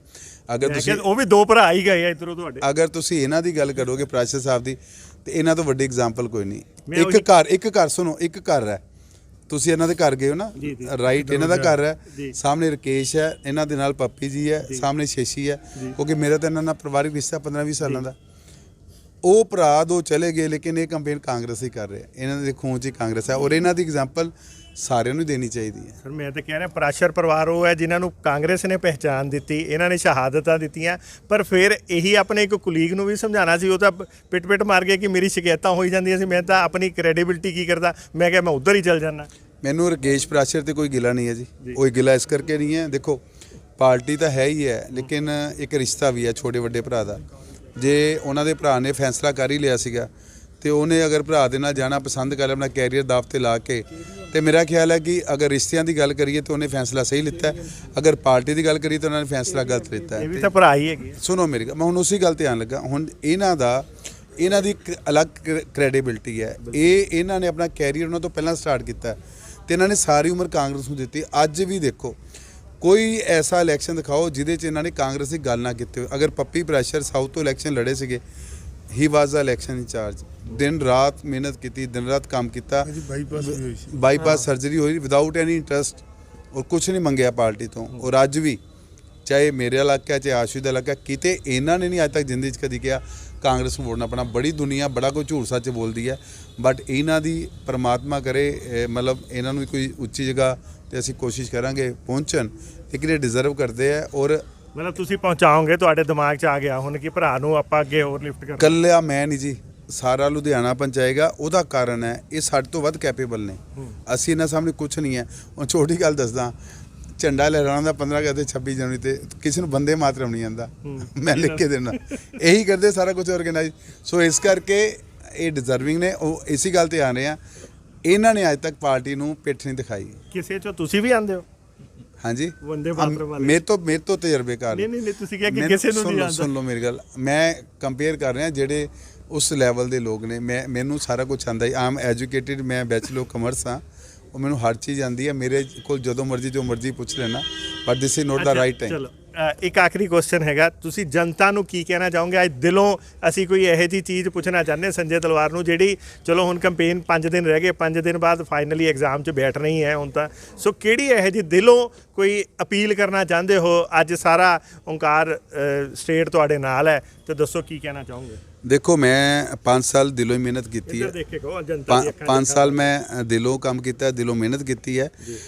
Speaker 1: ਅਗਰ ਤੁਸੀਂ
Speaker 2: ਉਹ ਵੀ ਦੋ ਭਰਾ ਹੀ ਗਏ ਆ ਇੱਧਰੋਂ ਤੁਹਾਡੇ।
Speaker 1: ਅਗਰ ਤੁਸੀਂ ਇਹਨਾਂ ਦੀ ਗੱਲ ਕਰੋਗੇ ਪ੍ਰਾਚੀ ਸਾਹਿਬ ਦੀ, ਤੇ ਇਹਨਾਂ ਤੋਂ ਵੱਡੀ ਐਗਜ਼ਾਮਪਲ ਕੋਈ ਨਹੀਂ। ਇੱਕ ਘਰ ਸੁਣੋ, ਇੱਕ ਘਰ ਹੈ, ਤੁਸੀਂ ਇਹਨਾਂ ਦੇ ਘਰ ਗਏ ਹੋ ਨਾ, ਰਾਈਟ, ਇਹਨਾਂ ਦਾ ਘਰ ਹੈ, ਸਾਹਮਣੇ ਰਕੇਸ਼ ਹੈ, ਇਹਨਾਂ ਦੇ ਨਾਲ ਪੱਪੀ ਜੀ ਹੈ, ਸਾਹਮਣੇ ਸ਼ੇਸ਼ੀ ਹੈ, ਕਿਉਂਕਿ ਮੇਰਾ ਤਾਂ ਇਹਨਾਂ ਨਾਲ ਪਰਿਵਾਰਿਕ ਰਿਸ਼ਤਾ 15-20 ਸਾਲਾਂ ਦਾ। ਉਹ ਭਰਾ ਦੋ ਚਲੇ ਗਏ, ਲੇਕਿਨ ਇਹ ਕੰਪੇਨ ਕਾਂਗਰਸ ਹੀ ਕਰ ਰਿਹਾ, ਇਹਨਾਂ ਦੇ ਖੂਨ 'ਚ ਹੀ ਕਾਂਗਰਸ ਹੈ, ਔਰ ਇਹਨਾਂ ਦੀ ਐਗਜ਼ਾਮਪਲ ਸਾਰਿਆਂ ਨੂੰ ਦੇਣੀ ਚਾਹੀਦੀ ਹੈ।
Speaker 2: ਸਰ ਮੈਂ ਤਾਂ ਕਹਿ ਰਿਹਾ ਪਰਾਸ਼ਰ ਪਰਿਵਾਰ ਉਹ ਹੈ ਜਿਨ੍ਹਾਂ ਨੂੰ ਕਾਂਗਰਸ ਨੇ ਪਹਿਚਾਨ ਦਿੱਤੀ, ਇਹਨਾਂ ਨੇ ਸ਼ਹਾਦਤਾਂ ਦਿੱਤੀਆਂ, ਪਰ ਫਿਰ ਇਹੀ ਆਪਣੇ ਇੱਕ ਕੁਲੀਗ ਨੂੰ ਵੀ ਸਮਝਾਉਣਾ ਸੀ। ਉਹ ਤਾਂ ਪਿੱਟ ਮਾਰ ਗਿਆ ਕਿ ਮੇਰੀ ਸ਼ਿਕਾਇਤਾਂ ਹੋਈ ਜਾਂਦੀਆਂ ਸੀ, ਮੈਂ ਤਾਂ ਆਪਣੀ ਕ੍ਰੈਡੀਬਿਲਿਟੀ ਕੀ ਕਰਦਾ, ਮੈਂ ਕਿਹਾ ਮੈਂ ਉੱਧਰ ਹੀ ਚੱਲ ਜਾਣਾ।
Speaker 1: ਮੈਨੂੰ ਰਕੇਸ਼ ਪ੍ਰਾਸ਼ਰ ਤੇ ਕੋਈ ਗਿਲਾ ਨਹੀਂ ਹੈ ਜੀ, ਕੋਈ ਗਿਲਾ ਇਸ ਕਰਕੇ ਨਹੀਂ ਹੈ। ਦੇਖੋ ਪਾਰਟੀ ਤਾਂ ਹੈ ਹੀ ਹੈ, ਲੇਕਿਨ ਇੱਕ ਰਿਸ਼ਤਾ ਵੀ ਹੈ ਛੋਟੇ ਵੱਡੇ ਭਰਾ ਦਾ। ਜੇ ਉਹਨਾਂ ਦੇ ਭਰਾ ਨੇ ਫੈਸਲਾ ਕਰ ਹੀ ਲਿਆ ਸੀਗਾ ਤੇ ਉਹਨੇ ਅਗਰ ਭਰਾ ਦੇ ਨਾਲ ਜਾਣਾ ਪਸੰਦ ਕਰ ਲਿਆ, ਆਪਣਾ ਕੈਰੀਅਰ ਦਾਅ ਤੇ ਲਾ ਕੇ, ਤੇ ਮੇਰਾ ਖਿਆਲ ਹੈ ਕਿ ਅਗਰ ਰਿਸ਼ਤਿਆਂ ਦੀ ਗੱਲ ਕਰੀਏ ਤਾਂ ਉਹਨੇ ਫੈਸਲਾ ਸਹੀ ਲਿੱਤਾ ਹੈ, ਅਗਰ ਪਾਰਟੀ ਦੀ ਗੱਲ ਕਰੀਏ ਤਾਂ ਉਹਨਾਂ ਨੇ ਫੈਸਲਾ ਗਲਤ ਲਿੱਤਾ
Speaker 2: ਇਹ ਵੀ
Speaker 1: ਹੈ।
Speaker 2: ਤਾਂ ਭਰਾ ਹੀ ਹੈਗੇ।
Speaker 1: ਸੁਣੋ ਮੇਰੀ ਗੱਲ, ਮੈਂ ਹੁਣ ਉਸੇ ਗੱਲ ਤੇ ਆਉਣ ਲੱਗਾ। ਹੁਣ ਇਹਨਾਂ ਦੀ ਇੱਕ ਅਲੱਗ ਕ੍ਰੈਡੀਬਿਲਿਟੀ ਹੈ। ਇਹਨਾਂ ਨੇ ਆਪਣਾ ਕੈਰੀਅਰ ਉਹਨਾਂ ਤੋਂ ਪਹਿਲਾਂ ਸਟਾਰਟ ਕੀਤਾ ਤੇ ਇਹਨਾਂ ਨੇ ਸਾਰੀ ਉਮਰ ਕਾਂਗਰਸ ਨੂੰ ਦਿੱਤੀ। ਅੱਜ ਵੀ ਦੇਖੋ ਕੋਈ ਐਸਾ ਇਲੈਕਸ਼ਨ ਦਿਖਾਓ ਜਿਹਦੇ 'ਚ ਇਹਨਾਂ ਨੇ ਕਾਂਗਰਸ ਦੀ ਗੱਲ ਨਾ ਕੀਤੀ ਹੋਵੇ। ਅਗਰ ਪੱਪੀ ਪ੍ਰੈਸ਼ਰ ਸਾਊਥ ਤੋਂ ਇਲੈਕਸ਼ਨ ਲੜੇ ਸੀਗੇ, ਹੀ ਵਾਜ਼ ਦਾ ਇਲੈਕਸ਼ਨ ਇੰਚਾਰਜ, ਦਿਨ ਰਾਤ ਮਿਹਨਤ ਕੀਤੀ, ਦਿਨ ਰਾਤ ਕੰਮ ਕੀਤਾ, ਬਾਈਪਾਸ ਸਰਜਰੀ ਹੋਈ ਵਿਦਆਊਟ ਐਨੀ ਇੰਟਰਸਟ, ਔਰ ਕੁਝ ਨਹੀਂ ਮੰਗਿਆ ਪਾਰਟੀ ਤੋਂ। ਔਰ ਅੱਜ ਵੀ ਚਾਹੇ ਮੇਰੇ ਇਲਾਕਾ ਚਾਹੇ ਆਸ਼ੂ ਦਾ ਇਲਾਕਾ, ਕਿਤੇ ਇਹਨਾਂ ਨੇ ਨਹੀਂ ਅੱਜ ਤੱਕ ਜ਼ਿੰਦਗੀ 'ਚ ਕਦੀ ਕਿਹਾ ਕਾਂਗਰਸ ਨੂੰ ਵੋਟਣਾ ਪੈਣਾ। ਬੜੀ ਦੁਨੀਆ ਬੜਾ ਕੋਈ ਝੂਠ ਸੱਚ ਬੋਲਦੀ ਹੈ, ਬਟ ਇਹਨਾਂ ਦੀ ਪਰਮਾਤਮਾ ਕਰੇ ਮਤਲਬ ਇਹਨਾਂ ਨੂੰ ਕੋਈ ਉੱਚੀ ਜਗ੍ਹਾ ਤੇ ਅਸੀਂ ਕੋਸ਼ਿਸ਼ ਕਰਾਂਗੇ ਪਹੁੰਚਣ, ਲੇਕਿਨ ਇਹ ਡਿਜ਼ਰਵ ਕਰਦੇ ਆ। ਔਰ
Speaker 2: ਮਤਲਬ ਤੁਸੀਂ ਪਹੁੰਚਾਓਗੇ, ਤੁਹਾਡੇ ਦਿਮਾਗ 'ਚ ਆ ਗਿਆ ਹੁਣ ਕਿ ਭਰਾ ਨੂੰ ਆਪਾਂ ਅੱਗੇ ਹੋਰ ਲਿਫਟ ਕਰਾਂਗੇ।
Speaker 1: ਕੱਲਿਆ ਮੈਂ ਨਹੀਂ ਜੀ, ਸਾਰਾ ਲੁਧਿਆਣਾ ਪਹੁੰਚਾਏਗਾ। ਉਹਦਾ ਕਾਰਨ ਹੈ ਇਹ ਸਾਡੇ ਤੋਂ ਵੱਧ ਕੈਪੇਬਲ ਨੇ, ਅਸੀਂ ਇਹਨਾਂ ਸਾਹਮਣੇ ਕੁਝ ਨਹੀਂ ਹੈ। ਹੁਣ ਛੋਟੀ ਗੱਲ ਦੱਸਦਾ, ਝੰਡਾ ਲਹਿਰਾਉਣਾ ਦਾ 15 ਅਗਸਤ ਤੇ 26 ਜਨਵਰੀ ਤੇ ਕਿਸੇ ਨੂੰ ਬੰਦੇ ਮਾਤਰਮ ਨਹੀਂ ਆਉਂਦਾ, ਮੈਂ ਲਿਖ ਕੇ ਦੇਣਾ। ਇਹੀ ਕਰਦੇ ਸਾਰਾ ਕੁਝ ਆਰਗੇਨਾਈਜ਼। ਸੋ ਇਸ ਕਰਕੇ ਇਹ ਡਿਜ਼ਰਵਿੰਗ ਨੇ। ਉਹ ਇਸੇ ਗੱਲ ਤੇ ਆ ਰਹੇ ਆ, ਇਹਨਾਂ ਨੇ ਅੱਜ ਤੱਕ ਪਾਰਟੀ ਨੂੰ ਪਿੱਠ ਨਹੀਂ ਦਿਖਾਈ।
Speaker 2: ਕਿਸੇ 'ਚੋਂ ਤੁਸੀਂ ਵੀ ਆਉਂਦੇ ਹੋ?
Speaker 1: ਹਾਂਜੀ,
Speaker 2: ਵੰਦੇ ਮਾਤਰਮ ਵਾਲੇ।
Speaker 1: ਮੇਰੇ ਤੋਂ ਤਜਰਬੇਕਾਰ।
Speaker 2: ਨਹੀਂ ਤੁਸੀਂ ਕਿਹਾ ਕਿ ਕਿਸੇ ਨੂੰ ਨਹੀਂ ਆਉਂਦਾ।
Speaker 1: ਸੁਣ ਲਓ ਮੇਰੀ ਗੱਲ, ਮੈਂ ਕੰਪੇਅਰ ਕਰ ਰਿਹਾ ਜਿਹੜੇ ਉਸ ਲੈਵਲ ਦੇ ਲੋਕ ਨੇ। ਮੈਨੂੰ ਸਾਰਾ ਕੁਝ ਆਉਂਦਾ ਹੀ, ਆਮ ਐਜੂਕੇਟਿਡ, ਮੈਂ ਬੈਚਲਰ ਕਾਮਰਸ ਹਾਂ, ਉਹ ਮੈਨੂੰ ਹਰ ਚੀਜ਼ ਆਉਂਦੀ ਹੈ। ਮੇਰੇ ਕੋਲ ਜਦੋਂ ਮਰਜ਼ੀ ਜੋ ਮਰਜ਼ੀ ਪੁੱਛ ਲੈਣਾ, but this is not the right time.
Speaker 2: ਚਲੋ ਇੱਕ ਆਖਰੀ ਕੁਐਸਚਨ ਹੈਗਾ, ਤੁਸੀਂ ਜਨਤਾ ਨੂੰ ਕੀ ਕਹਿਣਾ ਚਾਹੋਗੇ? ਅੱਜ ਦਿਲੋਂ ਅਸੀਂ ਕੋਈ ਇਹੋ ਜਿਹੀ ਚੀਜ਼ ਪੁੱਛਣਾ ਚਾਹੁੰਦੇ ਸੰਜੇ ਤਲਵਾਰ ਨੂੰ, ਜਿਹੜੀ ਚਲੋ ਹੁਣ ਕੰਪੇਨ 5 ਦਿਨ ਰਹਿ ਗਏ, 5 ਦਿਨ ਬਾਅਦ ਫਾਈਨਲੀ ਐਗਜ਼ਾਮ 'ਚ ਬੈਠਣਾ ਹੀ ਹੈ ਹੁਣ ਤਾਂ। ਸੋ ਕਿਹੜੀ ਇਹੋ ਜਿਹੀ ਦਿਲੋਂ ਕੋਈ ਅਪੀਲ ਕਰਨਾ ਚਾਹੁੰਦੇ ਹੋ? ਅੱਜ ਸਾਰਾ ਓਂਕਾਰ ਸਟੇਟ ਤੁਹਾਡੇ ਨਾਲ ਹੈ, ਤੇ ਦੱਸੋ ਕੀ ਕਹਿਣਾ ਚਾਹੋਗੇ?
Speaker 1: ਦੇਖੋ ਮੈਂ 5 ਸਾਲ ਦਿਲੋਂ ਹੀ ਮਿਹਨਤ ਕੀਤੀ ਹੈ। 5 ਸਾਲ ਮੈਂ ਦਿਲੋਂ ਕੰਮ ਕੀਤਾ, ਦਿਲੋਂ ਮਿਹਨਤ ਕੀਤੀ ਹੈ।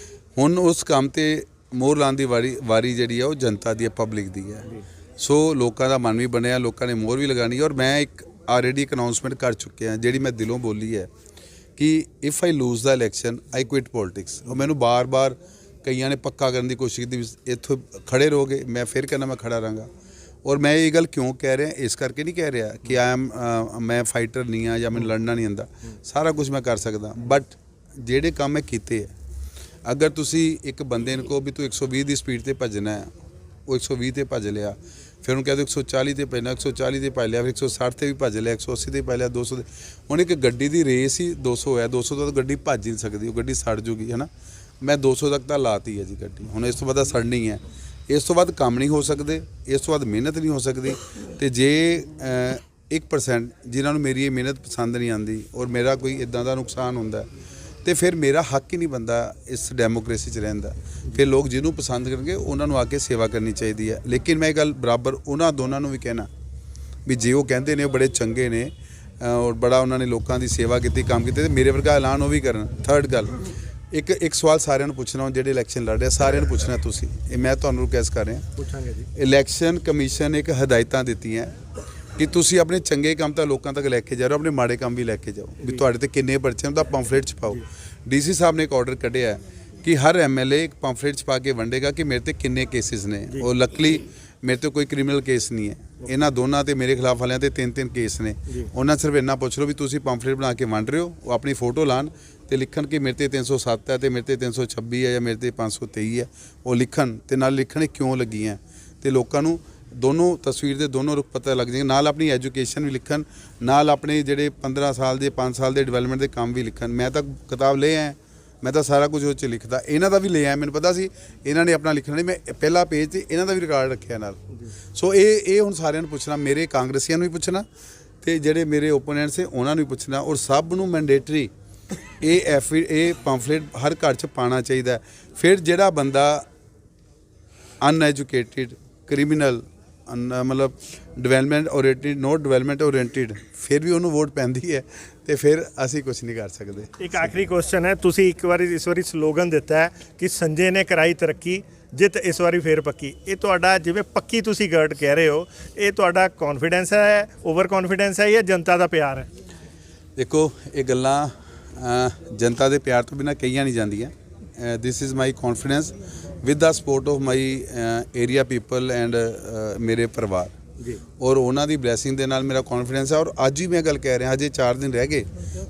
Speaker 1: ਹੁਣ ਉਸ ਕੰਮ ਤੇ ਮੋਹਰ ਲਾਉਣ ਦੀ ਵਾਰੀ ਜਿਹੜੀ ਹੈ ਉਹ ਜਨਤਾ ਦੀ ਹੈ, ਪਬਲਿਕ ਦੀ ਹੈ। ਸੋ ਲੋਕਾਂ ਦਾ ਮਨ ਵੀ ਬਣਿਆ, ਲੋਕਾਂ ਨੇ ਮੋਹਰ ਵੀ ਲਗਾਣੀ। ਔਰ ਮੈਂ ਇੱਕ ਆਲਰੇਡੀ ਇੱਕ ਅਨਾਉਂਸਮੈਂਟ ਕਰ ਚੁੱਕਿਆ, ਜਿਹੜੀ ਮੈਂ ਦਿਲੋਂ ਬੋਲੀ ਹੈ ਕਿ if I lose the election I quit politics. ਉਹ ਮੈਨੂੰ ਬਾਰ-ਬਾਰ ਕਈਆਂ ਨੇ ਪੱਕਾ ਕਰਨ ਦੀ ਕੋਸ਼ਿਸ਼ ਕੀਤੀ, ਇੱਥੋਂ ਖੜੇ ਰਹੋਗੇ, ਮੈਂ ਫਿਰ ਕਹਿੰਦਾ ਮੈਂ ਖੜਾ ਰਹਾਂਗਾ। ਔਰ ਮੈਂ ਇਹ ਗੱਲ ਕਿਉਂ ਕਹਿ ਰਿਹਾ, ਇਸ ਕਰਕੇ ਨਹੀਂ ਕਹਿ ਰਿਹਾ ਕਿ ਮੈਂ ਫਾਈਟਰ ਨਹੀਂ ਹਾਂ ਜਾਂ ਮੈਨੂੰ ਲੜਨਾ ਨਹੀਂ ਆਉਂਦਾ। ਸਾਰਾ ਕੁਝ ਮੈਂ ਕਰ ਸਕਦਾ, ਬਟ ਜਿਹੜੇ ਕੰਮ ਮੈਂ ਕੀਤੇ ਹੈ, ਅਗਰ ਤੁਸੀਂ ਇੱਕ ਬੰਦੇ ਨੂੰ ਕਹੋ ਵੀ ਤੂੰ 120 ਦੀ ਸਪੀਡ ਤੇ ਭੱਜਣਾ ਹੈ, ਉਹ 120 ਤੇ ਭੱਜ ਲਿਆ, ਫਿਰ ਉਹਨੂੰ ਕਹਿ ਦਿਓ 140 ਤੇ ਭੱਜਣਾ, 140 ਤੇ ਭੱਜ ਲਿਆ, ਫਿਰ 160 ਤੇ ਵੀ ਭੱਜ ਲਿਆ, 180 ਤੇ ਭੱਜ ਲਿਆ, 200 ਤੇ। ਹੁਣ ਇੱਕ ਗੱਡੀ ਦੀ ਰੇਸ ਹੀ 200 ਹੈ, 200 ਤੋਂ ਗੱਡੀ ਭੱਜ ਹੀ ਨਹੀਂ ਸਕਦੀ, ਉਹ ਗੱਡੀ ਸੜ ਜੂਗੀ, ਹੈ ਨਾ। ਮੈਂ 200 ਤੱਕ ਤਾਂ ਲਾਤੀ ਹੈ ਜੀ ਗੱਡੀ, ਹੁਣ ਇਸ ਤੋਂ ਬਾਅਦ ਸੜਨੀ ਹੈ। ਇਸ ਤੋਂ ਬਾਅਦ ਕੰਮ ਨਹੀਂ ਹੋ ਸਕਦੇ, ਇਸ ਤੋਂ ਬਾਅਦ ਮਿਹਨਤ ਨਹੀਂ ਹੋ ਸਕਦੀ। ਤੇ ਜੇ 1% ਜਿਨ੍ਹਾਂ ਨੂੰ ਮੇਰੀ ਇਹ ਮਿਹਨਤ ਪਸੰਦ ਨਹੀਂ ਆਉਂਦੀ ਔਰ ਮੇਰਾ ਕੋਈ ਇੱਦਾਂ ਦਾ ਨੁਕਸਾਨ ਹੁੰਦਾ, ਤੇ ਫਿਰ ਮੇਰਾ ਹੱਕ ਹੀ ਨਹੀਂ ਬਣਦਾ ਇਸ ਡੈਮੋਕ੍ਰੇਸੀ 'ਚ ਰਹਿਣ ਦਾ। ਫਿਰ ਲੋਕ ਜਿਹਨੂੰ ਪਸੰਦ ਕਰਨਗੇ ਉਹਨਾਂ ਨੂੰ ਆ ਕੇ ਸੇਵਾ ਕਰਨੀ ਚਾਹੀਦੀ ਹੈ। ਲੇਕਿਨ ਮੈਂ ਇਹ ਗੱਲ ਬਰਾਬਰ ਉਹਨਾਂ ਦੋਨਾਂ ਨੂੰ ਵੀ ਕਹਿਣਾ ਵੀ ਜੇ ਉਹ ਕਹਿੰਦੇ ਨੇ ਉਹ ਬੜੇ ਚੰਗੇ ਨੇ ਔਰ ਬੜਾ ਉਹਨਾਂ ਨੇ ਲੋਕਾਂ ਦੀ ਸੇਵਾ ਕੀਤੀ, ਕੰਮ ਕੀਤੇ, ਤੇ ਮੇਰੇ ਵਰਗਾ ਐਲਾਨ ਉਹ ਵੀ ਕਰਨ। ਥਰਡ ਗੱਲ, ਇੱਕ ਸਵਾਲ ਸਾਰਿਆਂ ਨੂੰ ਪੁੱਛਣਾ, ਜਿਹੜੇ ਇਲੈਕਸ਼ਨ ਲੜ ਰਹੇ ਸਾਰਿਆਂ ਨੂੰ ਪੁੱਛਣਾ ਤੁਸੀਂ, ਇਹ ਮੈਂ ਤੁਹਾਨੂੰ ਰਿਕੁਐਸਟ ਕਰ ਰਿਹਾ।
Speaker 2: ਪੁੱਛਾਂਗੇ ਜੀ।
Speaker 1: ਇਲੈਕਸ਼ਨ ਕਮਿਸ਼ਨ ਨੇ ਇੱਕ ਹਦਾਇਤਾਂ ਦਿੱਤੀਆਂ ਕਿ ਤੁਸੀਂ ਆਪਣੇ ਚੰਗੇ ਕੰਮ ਤਾਂ ਲੋਕਾਂ ਤੱਕ ਲੈ ਕੇ ਜਾ ਰਹੇ ਹੋ, ਆਪਣੇ ਮਾੜੇ ਕੰਮ ਵੀ ਲੈ ਕੇ ਜਾਓ, ਵੀ ਤੁਹਾਡੇ ਤੇ ਕਿੰਨੇ ਪਰਚੇ ਉਹਦਾ ਪੰਫਲੇਟ ਛਪਾਓ। ਡੀਸੀ ਸਾਹਿਬ ਨੇ ਇੱਕ ਆਰਡਰ ਕੱਢਿਆ ਕਿ ਹਰ ਐਮਐਲਏ ਇੱਕ ਪੰਫਲੇਟ ਛਪਾ ਕੇ ਵੰਡੇਗਾ ਕਿ ਮੇਰੇ ਤੇ ਕਿੰਨੇ ਕੇਸਿਸ ਨੇ। ਉਹ ਲੱਕਲੀ ਮੇਰੇ ਤੇ ਕੋਈ ਕ੍ਰਿਮੀਨਲ ਕੇਸ ਨਹੀਂ ਹੈ, ਇਹਨਾਂ ਦੋਨਾਂ ਤੇ ਮੇਰੇ ਖਿਲਾਫ ਵਾਲਿਆਂ ਤੇ 3-3 ਕੇਸ ਨੇ। ਉਹਨਾਂ ਸਿਰਫ ਇੰਨਾ ਪੁੱਛ ਲਓ ਵੀ ਤੁਸੀਂ ਪੰਫਲੇਟ ਬਣਾ ਕੇ ਵੰਡ ਰਹੇ ਹੋ, ਉਹ ਆਪਣੀ ਫੋਟੋ ਲਾਣ ਤੇ ਲਿਖਣ ਕਿ ਮੇਰੇ ਤੇ 307 ਹੈ ਤੇ ਮੇਰੇ ਤੇ 326 ਹੈ ਜਾਂ ਮੇਰੇ ਤੇ 523 ਹੈ। ਉਹ ਲਿਖਣ ਤੇ ਨਾਲ ਲਿਖਣ ਕਿਉਂ ਲੱਗੀਆਂ, ਤੇ ਲੋਕਾਂ ਨੂੰ ਦੋਨੋਂ ਤਸਵੀਰ ਦੇ ਦੋਨੋਂ ਰੁਖ ਪਤਾ ਲੱਗ ਜਾਏਗਾ। ਨਾਲ ਆਪਣੀ ਐਜੂਕੇਸ਼ਨ ਵੀ ਲਿਖਣ, ਨਾਲ ਆਪਣੇ ਜਿਹੜੇ 15 ਸਾਲ ਦੇ 5 ਸਾਲ ਦੇ ਡਿਵੈਲਪਮੈਂਟ ਦੇ ਕੰਮ ਵੀ ਲਿਖਣ। ਮੈਂ ਤਾਂ ਕਿਤਾਬ ਲੈ ਆਇਆ, ਮੈਂ ਤਾਂ ਸਾਰਾ ਕੁਝ ਉਹ 'ਚ ਲਿਖਦਾ। ਇਹਨਾਂ ਦਾ ਵੀ ਲੈ ਆਇਆ, ਮੈਨੂੰ ਪਤਾ ਸੀ ਇਹਨਾਂ ਨੇ ਆਪਣਾ ਲਿਖਣਾ ਨਹੀਂ, ਮੈਂ ਪਹਿਲਾ ਪੇਜ 'ਤੇ ਇਹਨਾਂ ਦਾ ਵੀ ਰਿਕਾਰਡ ਰੱਖਿਆ ਨਾਲ। ਸੋ ਇਹ ਹੁਣ ਸਾਰਿਆਂ ਨੂੰ ਪੁੱਛਣਾ, ਮੇਰੇ ਕਾਂਗਰਸੀਆਂ ਨੂੰ ਵੀ ਪੁੱਛਣਾ ਤੇ ਜਿਹੜੇ ਮੇਰੇ ਓਪੋਨੈਂਟਸ ਹੈ ਉਹਨਾਂ ਨੂੰ ਵੀ ਪੁੱਛਣਾ। ਔਰ ਸਭ ਨੂੰ ਮੈਂਡੇਟਰੀ ਇਹ ਪੰਫਲੇਟ ਹਰ ਘਰ 'ਚ ਪਾਉਣਾ ਚਾਹੀਦਾ। ਫਿਰ ਜਿਹੜਾ ਬੰਦਾ ਅਨਐਜੂਕੇਟਿਡ, ਕ੍ਰਿਮੀਨਲ ਮਤਲਬ development oriented note development oriented ਫਿਰ ਵੀ ਉਹਨੂੰ ਵੋਟ ਪੈਂਦੀ ਹੈ ਤੇ ਫਿਰ ਅਸੀਂ ਕੁਝ ਨਹੀਂ ਕਰ ਸਕਦੇ।
Speaker 2: ਇੱਕ ਆਖਰੀ ਕੁਐਸਚਨ ਹੈ, ਤੁਸੀਂ ਇਸ ਵਾਰੀ ਸਲੋਗਨ ਦਿੱਤਾ ਹੈ ਕਿ ਸੰਜੇ ਨੇ ਕਰਾਈ ਤਰੱਕੀ, ਜਿੱਤ ਇਸ ਵਾਰੀ ਫੇਰ ਪੱਕੀ। ਇਹ ਤੁਹਾਡਾ ਜਿਵੇਂ ਪੱਕੀ ਤੁਸੀਂ ਗਰਡ ਕਹਿ ਰਹੇ ਹੋ, ਇਹ ਤੁਹਾਡਾ ਕੌਨਫੀਡੈਂਸ ਹੈ, ਓਵਰ ਕੌਨਫੀਡੈਂਸ ਹੈ ਜਾਂ ਜਨਤਾ ਦਾ ਪਿਆਰ ਹੈ?
Speaker 1: ਦੇਖੋ ਇਹ ਗੱਲਾਂ ਜਨਤਾ ਦੇ ਪਿਆਰ ਤੋਂ ਬਿਨਾਂ ਕਹੀਆਂ ਨਹੀਂ ਜਾਂਦੀਆਂ। This is my confidence with the support of my area people and ਮੇਰੇ ਪਰਿਵਾਰ
Speaker 2: ਜੀ,
Speaker 1: ਔਰ ਉਹਨਾਂ ਦੀ ਬਲੇਸਿੰਗ ਦੇ ਨਾਲ ਮੇਰਾ ਕੌਨਫੀਡੈਂਸ ਹੈ। ਔਰ ਅੱਜ ਹੀ ਮੈਂ ਗੱਲ ਕਹਿ ਰਿਹਾ, ਹਜੇ 4 ਦਿਨ ਰਹਿ ਗਏ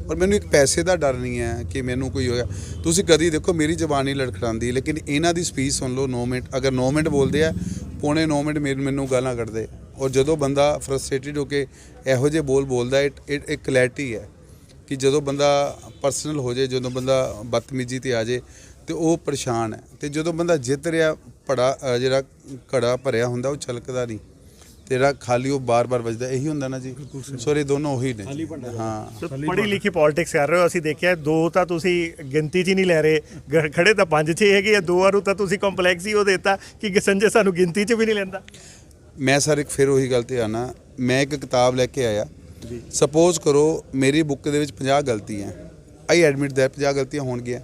Speaker 1: ਔਰ ਮੈਨੂੰ ਇੱਕ ਪੈਸੇ ਦਾ ਡਰ ਨਹੀਂ ਹੈ ਕਿ ਮੈਨੂੰ ਕੋਈ ਹੋਇਆ। ਤੁਸੀਂ ਕਦੀ ਦੇਖੋ ਮੇਰੀ ਜ਼ਬਾਨ ਨਹੀਂ ਲੜਖੜਾਉਂਦੀ, ਲੇਕਿਨ ਇਹਨਾਂ ਦੀ ਸਪੀਚ ਸੁਣ ਲਓ 9 ਮਿੰਟ, ਅਗਰ 9 ਮਿੰਟ ਬੋਲਦੇ ਆ, ਪੌਣੇ 9 ਮਿੰਟ ਮੈਨੂੰ ਗਾਲਾਂ ਕੱਢਦੇ। ਔਰ ਜਦੋਂ ਬੰਦਾ ਫਰਸਟ੍ਰੇਟਿਡ ਹੋ ਕੇ ਇਹੋ ਜਿਹੇ ਬੋਲਦਾ, ਇੱਕ ਕਲੈਰਿਟੀ ਹੈ ਕਿ ਜਦੋਂ ਬੰਦਾ ਪਰਸਨਲ ਹੋ ਜਾਏ, ਜਦੋਂ ਬੰਦਾ ਬਦਤਮੀਜ਼ੀ ਤੇ ਆ ਜਾਏ ਤੇ ਉਹ ਪਰੇਸ਼ਾਨ ਹੈ, ਤੇ ਜਦੋਂ ਬੰਦਾ ਜਿੱਤ ਰਿਹਾ ਜਿਹੜਾ ਘੜਾ ਭਰਿਆ ਹੁੰਦਾ ਉਹ ਛਲਕਦਾ ਨਹੀਂ, ਤੇਰਾ ਖਾਲੀ ਉਹ ਬਾਰ-ਬਾਰ ਵੱਜਦਾ। ਇਹੀ ਹੁੰਦਾ ਨਾ ਜੀ, ਸੋਰੀ ਦੋਨੋਂ ਉਹੀ ਨੇ। ਹਾਂ,
Speaker 2: ਪੜ੍ਹੀ ਲਿਖੀ ਪੋਲਿਟਿਕਸ ਕਰ ਰਹੇ ਹੋ। ਅਸੀਂ ਦੇਖਿਆ 2 ਤਾਂ ਤੁਸੀਂ ਗਿਣਤੀ 'ਚ ਹੀ ਨਹੀਂ ਲੈ ਰਹੇ, ਖੜੇ ਤਾਂ 5-6 ਹੈਗੇ ਆ, 2 ਨੂੰ ਤਾਂ ਤੁਸੀਂ ਕੰਪਲੈਕਸ ਹੀ ਉਹ ਦੇਤਾ ਕਿ ਸੰਜੇ ਸਾਨੂੰ ਗਿਣਤੀ 'ਚ ਵੀ ਨਹੀਂ ਲੈਂਦਾ।
Speaker 1: ਮੈਂ ਸਰ ਇੱਕ ਫਿਰ ਉਹੀ ਗੱਲ ਤੇ ਆਣਾ, ਮੈਂ ਇੱਕ ਕਿਤਾਬ ਲੈ ਕੇ ਆਇਆ। ਸਪੋਜ਼ ਕਰੋ ਮੇਰੀ ਬੁੱਕ ਦੇ ਵਿੱਚ 50 ਗਲਤੀਆਂ, ਆਈ ਐਡਮਿਟ ਦੈਟ 50 ਗਲਤੀਆਂ ਹੋਣਗੀਆਂ,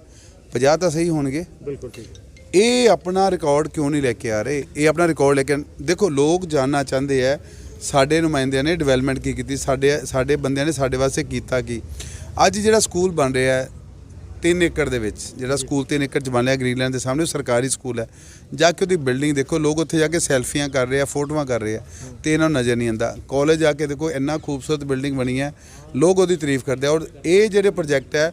Speaker 1: 50 ਤਾਂ ਸਹੀ ਹੋਣਗੇ।
Speaker 2: ਬਿਲਕੁਲ ਠੀਕ।
Speaker 1: ਇਹ ਆਪਣਾ ਰਿਕਾਰਡ ਕਿਉਂ ਨਹੀਂ ਲੈ ਕੇ ਆ ਰਹੇ? ਇਹ ਆਪਣਾ ਰਿਕਾਰਡ ਲੈ ਕੇ ਦੇਖੋ, ਲੋਕ ਜਾਣਨਾ ਚਾਹੁੰਦੇ ਆ ਸਾਡੇ ਨੁਮਾਇੰਦਿਆਂ ਨੇ ਡਿਵੈਲਪਮੈਂਟ ਕੀ ਕੀਤੀ, ਸਾਡੇ ਬੰਦਿਆਂ ਨੇ ਸਾਡੇ ਵਾਸਤੇ ਕੀਤਾ ਕੀ। ਅੱਜ ਜਿਹੜਾ ਸਕੂਲ ਬਣ ਰਿਹਾ ਹੈ 3 ਏਕੜ ਦੇ ਵਿੱਚ, ਜਿਹੜਾ ਸਕੂਲ 3 ਏਕੜ 'ਚ ਬਣ ਰਿਹਾ ਗ੍ਰੀਨਲੈਂਡ ਦੇ ਸਾਹਮਣੇ, ਉਹ ਸਰਕਾਰੀ ਸਕੂਲ ਹੈ। ਜਾ ਕੇ ਉਹਦੀ ਬਿਲਡਿੰਗ ਦੇਖੋ, ਲੋਕ ਉੱਥੇ ਜਾ ਕੇ ਸੈਲਫੀਆਂ ਕਰ ਰਹੇ ਆ, ਫੋਟੋਆਂ ਕਰ ਰਹੇ ਆ, ਤੇ ਇਹਨਾਂ ਨੂੰ ਨਜ਼ਰ ਨਹੀਂ ਆਉਂਦਾ। ਕਾਲਜ ਜਾ ਕੇ ਦੇਖੋ, ਇੰਨਾ ਖੂਬਸੂਰਤ ਬਿਲਡਿੰਗ ਬਣੀ ਹੈ, ਲੋਕ ਉਹਦੀ ਤਾਰੀਫ ਕਰਦੇ ਆ। ਔਰ ਇਹ ਜਿਹੜੇ ਪ੍ਰੋਜੈਕਟ ਹੈ,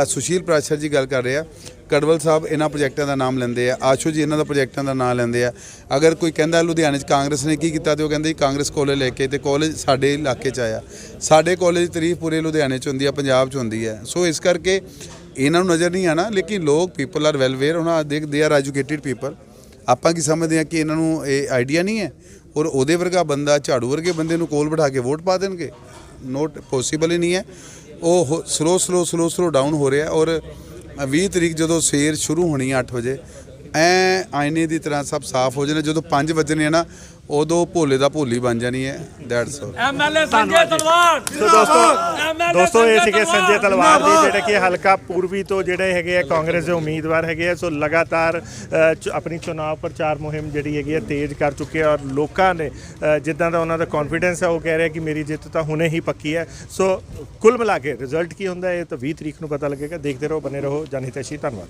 Speaker 1: ਸੁਸ਼ੀਲ ਪ੍ਰਾਸ਼ਰ ਜੀ ਗੱਲ ਕਰ ਰਹੇ ਆ, ਕੜਵਲ ਸਾਹਿਬ ਇਹਨਾਂ ਪ੍ਰੋਜੈਕਟਾਂ ਦਾ ਨਾਮ ਲੈਂਦੇ ਆ, ਆਸ਼ੂ ਜੀ ਇਹਨਾਂ ਦਾ ਪ੍ਰੋਜੈਕਟਾਂ ਦਾ ਨਾਮ ਲੈਂਦੇ ਆ। ਅਗਰ ਕੋਈ ਕਹਿੰਦਾ ਲੁਧਿਆਣੇ 'ਚ ਕਾਂਗਰਸ ਨੇ ਕੀ ਕੀਤਾ, ਤੇ ਉਹ ਕਹਿੰਦੇ ਕਾਂਗਰਸ ਕਾਲਜ ਲੈ ਕੇ, ਤੇ ਕਾਲਜ ਸਾਡੇ ਇਲਾਕੇ 'ਚ ਆਇਆ। ਸਾਡੇ ਕਾਲਜ ਦੀ ਤਾਰੀਫ ਪੂਰੇ ਲੁਧਿਆਣੇ 'ਚ ਹੁੰਦੀ ਹੈ, ਪੰਜਾਬ 'ਚ ਹੁੰਦੀ ਹੈ। ਸੋ ਇਸ ਕਰਕੇ ਇਹਨਾਂ ਨੂੰ ਨਜ਼ਰ ਨਹੀਂ ਆਣਾ, ਲੇਕਿਨ ਲੋਕ ਪੀਪਲ ਆਰ ਵੈਲ ਵੇਅਰ, ਉਹਨਾਂ ਦੇ ਆਰ ਐਜੂਕੇਟਿਡ ਪੀਪਲ। ਆਪਾਂ ਕੀ ਸਮਝਦੇ ਹਾਂ ਕਿ ਇਹਨਾਂ ਨੂੰ ਇਹ ਆਈਡੀਆ ਨਹੀਂ ਹੈ, ਔਰ ਉਹਦੇ ਵਰਗਾ ਬੰਦਾ, ਝਾੜੂ ਵਰਗੇ ਬੰਦੇ ਨੂੰ ਕੋਲ ਬਿਠਾ ਕੇ ਵੋਟ ਪਾ ਦੇਣਗੇ? ਨੋਟ ਪੋਸੀਬਲ ਹੀ ਨਹੀਂ ਹੈ। ਉਹ ਸਲੋ ਡਾਊਨ ਹੋ ਰਿਹਾ। ਔਰ 20 ਤਰੀਕ ਜਦੋਂ ਸਵੇਰ ਸ਼ੁਰੂ ਹੋਣੀ 8 ਵਜੇ, ਆਇਨੇ ਦੀ ਤਰ੍ਹਾਂ ਸਭ ਸਾਫ਼ ਹੋ ਜਾਣਾ। ਜਦੋਂ 5 ਵਜਣੇ ਨਾ, ਉਦੋਂ ਭੋਲੇ ਦਾ ਭੋਲੀ ਬਣ ਜਾਣੀ ਹੈ। That's all.
Speaker 3: ਐਮਐਲਏ ਸੰਜੇ ਤਲਵਾਰ।
Speaker 2: ਦੋਸਤੋ ਇਹ ਸੀਗੇ ਸੰਜੇ ਤਲਵਾਰ ਜੀ, ਜਿਹੜੇ ਕਿ ਹਲਕਾ ਪੂਰਬੀ ਤੋਂ ਜਿਹੜੇ ਹੈਗੇ ਆ ਕਾਂਗਰਸ ਦੇ ਉਮੀਦਵਾਰ ਹੈਗੇ ਆ। ਸੋ ਲਗਾਤਾਰ ਆਪਣੀ ਚੋਣਾਂ ਪ੍ਰਚਾਰ ਮੁਹਿੰਮ ਜਿਹੜੀ ਹੈਗੀ ਹੈ ਤੇਜ਼ ਕਰ ਚੁੱਕੇ ਆ, ਔਰ ਲੋਕਾਂ ਨੇ ਜਿੱਦਾਂ ਦਾ ਉਹਨਾਂ ਦਾ ਕੌਨਫੀਡੈਂਸ ਹੈ, ਉਹ ਕਹਿ ਰਿਹਾ ਕਿ ਮੇਰੀ ਜਿੱਤ ਤਾਂ ਹੁਣੇ ਹੀ ਪੱਕੀ ਹੈ। ਸੋ ਕੁੱਲ ਮਿਲਾ ਕੇ ਰਿਜ਼ਲਟ ਕੀ ਹੁੰਦਾ ਇਹ ਤਾਂ 20 ਤਰੀਕ ਨੂੰ ਪਤਾ ਲੱਗੇਗਾ। ਦੇਖਦੇ ਰਹੋ, ਬਨੇ ਰਹੋ ਜਨ ਹਿਤੈਸ਼ੀ। ਧੰਨਵਾਦ।